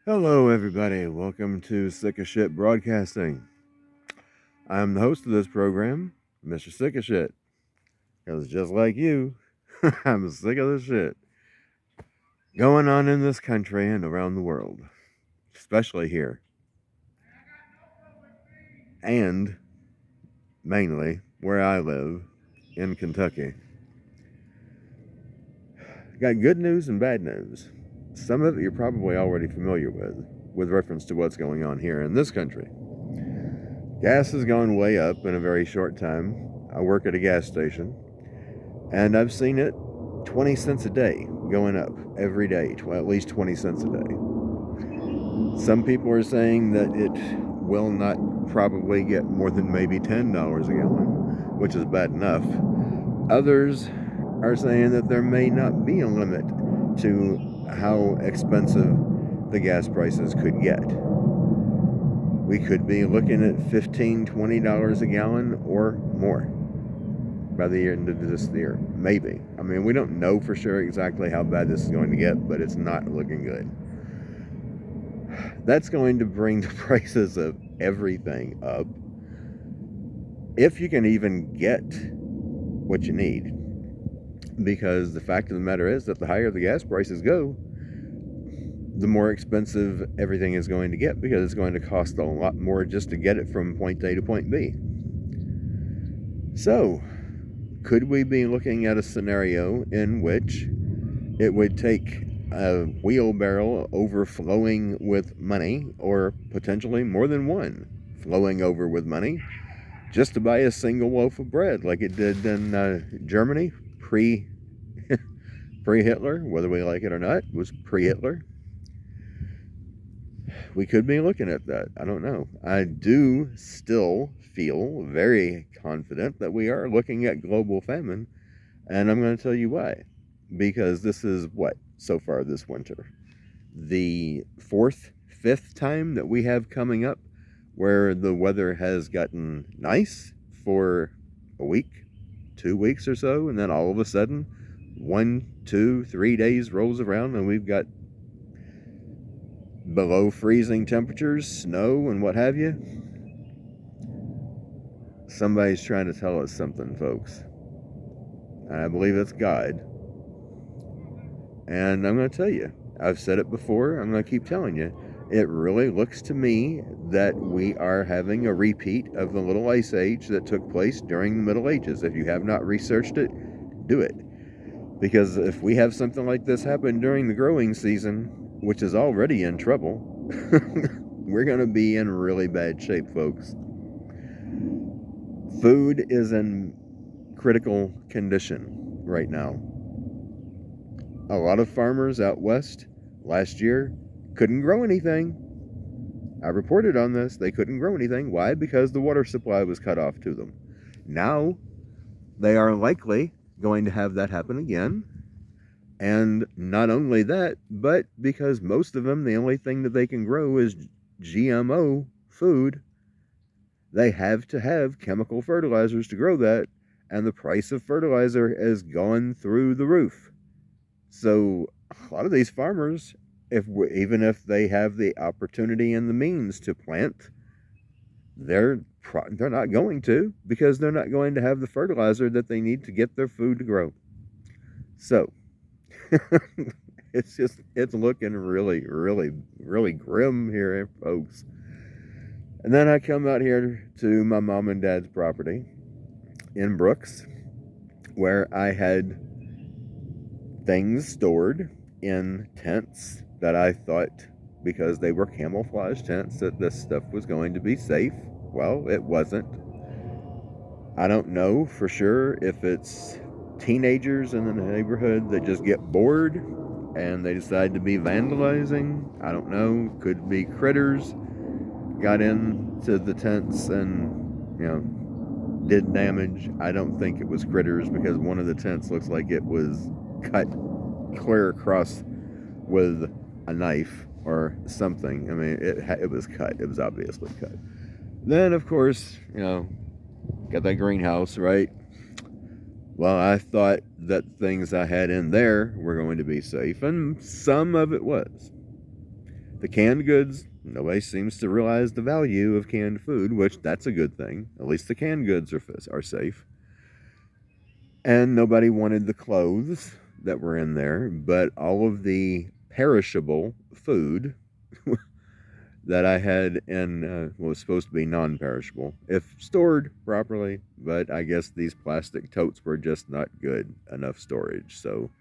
Hello, everybody. Welcome to Sick of Shit Broadcasting. I'm the host of this program, Mr. Sick of Shit. Because just like you, I'm sick of the shit going on in this country and around the world, especially here, and mainly where I live in Kentucky. Got good news and bad news. Some of it you're probably already familiar with reference to what's going on here in this country. Gas has gone way up in a very short time. I work at a gas station, and I've seen it 20 cents a day going up every day, at least 20 cents a day. Some people are saying that it will not probably get more than maybe $10 a gallon, which is bad enough. Others are saying that there may not be a limit to how expensive the gas prices could get. We could be looking at $15, $20 a gallon or more by the end of this year. Maybe. I mean, we don't know for sure exactly how bad this is going to get, but it's not looking good. That's going to bring the prices of everything up. If you can even get what you need. Because the fact of the matter is that the higher the gas prices go, the more expensive everything is going to get, because it's going to cost a lot more just to get it from point A to point B. So, could we be looking at a scenario in which it would take a wheelbarrow overflowing with money, or potentially more than one flowing over with money, just to buy a single loaf of bread, like it did in Germany pre-Hitler, whether we like it or not, it was pre-Hitler. We could be looking at that. I don't know. I do still feel very confident that we are looking at global famine, and I'm going to tell you why. Because this is what, so far this winter? The fifth time that we have coming up where the weather has gotten nice for a week, 2 weeks or so, and then all of a sudden 1, 2, 3 days rolls around and we've got below freezing temperatures, snow, and what have you. Somebody's trying to tell us something, folks. I believe it's God. And I'm going to tell you, I've said it before, I'm going to keep telling you, it really looks to me that we are having a repeat of the little ice age that took place during the Middle Ages. If you have not researched it, do it. Because if we have something like this happen during the growing season, which is already in trouble, we're going to be in really bad shape, folks. Food is in critical condition right now. A lot of farmers out west last year couldn't grow anything. I reported on this. They couldn't grow anything. Why? Because the water supply was cut off to them. Now, they are likely going to have that happen again. And not only that, but because most of them, the only thing that they can grow is GMO food, they have to have chemical fertilizers to grow that. And the price of fertilizer has gone through the roof. So a lot of these farmers, even if they have the opportunity and the means to plant, they're not going to, because they're not going to have the fertilizer that they need to get their food to grow. So it's looking really, really, really grim here, folks. And then I come out here to my mom and dad's property in Brooks, where I had things stored in tents that I thought, because they were camouflage tents, that this stuff was going to be safe. Well, it wasn't. I don't know for sure if it's teenagers in the neighborhood that just get bored and they decide to be vandalizing. I don't know. Could be critters got into the tents and, did damage. I don't think it was critters, because one of the tents looks like it was cut clear across with a knife or something. I mean, it was cut. It was obviously cut. Then, of course, got that greenhouse, right? Well, I thought that things I had in there were going to be safe, and some of it was. The canned goods, nobody seems to realize the value of canned food, which that's a good thing. At least the canned goods are safe. And nobody wanted the clothes that were in there, but all of the perishable food that I had in was supposed to be non-perishable if stored properly, but I guess these plastic totes were just not good enough storage. So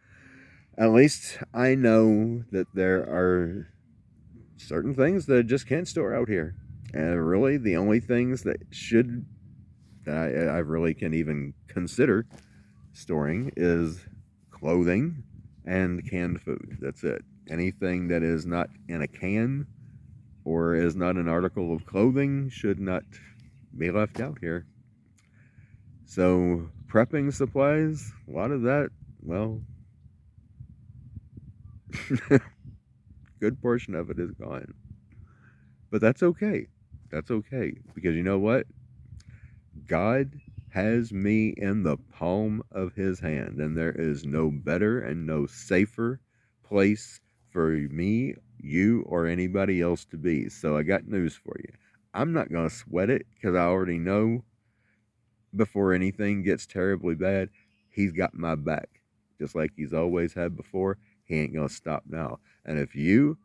at least I know that there are certain things that I just can't store out here. And really the only things that I really can even consider storing is clothing and canned food. That's it. Anything that is not in a can or is not an article of clothing should not be left out here. So prepping supplies, a lot of that, well, good portion of it is gone. But that's okay. That's okay. Because you know what? God has me in the palm of his hand, and there is no better and no safer place for me, you, or anybody else to be. So I got news for you. I'm not going to sweat it because I already know before anything gets terribly bad, he's got my back. Just like he's always had before, he ain't going to stop now. And if you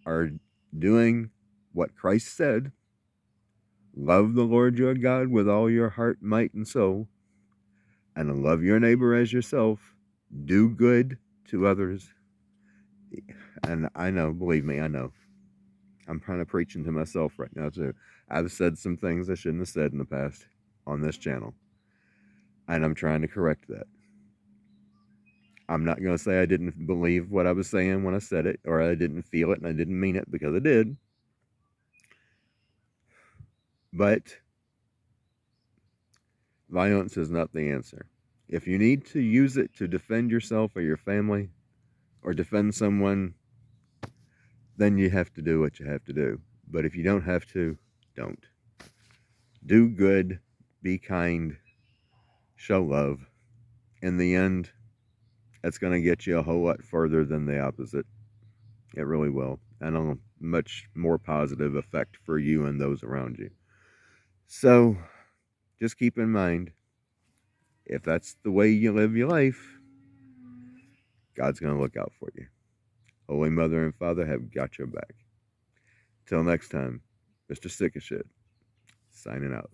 are doing what Christ said, love the Lord your God with all your heart, might, and soul, and love your neighbor as yourself, do good to others. And I know, believe me, I know. I'm kind of preaching to myself right now, too. I've said some things I shouldn't have said in the past on this channel, and I'm trying to correct that. I'm not going to say I didn't believe what I was saying when I said it, or I didn't feel it and I didn't mean it, because I did. But violence is not the answer. If you need to use it to defend yourself or your family or defend someone, then you have to do what you have to do. But if you don't have to, don't. Do good, be kind, show love. In the end, that's going to get you a whole lot further than the opposite. It really will. And a much more positive effect for you and those around you. So, just keep in mind, if that's the way you live your life, God's going to look out for you. Holy Mother and Father have got your back. Till next time, Mr. Sick of Shit, signing out.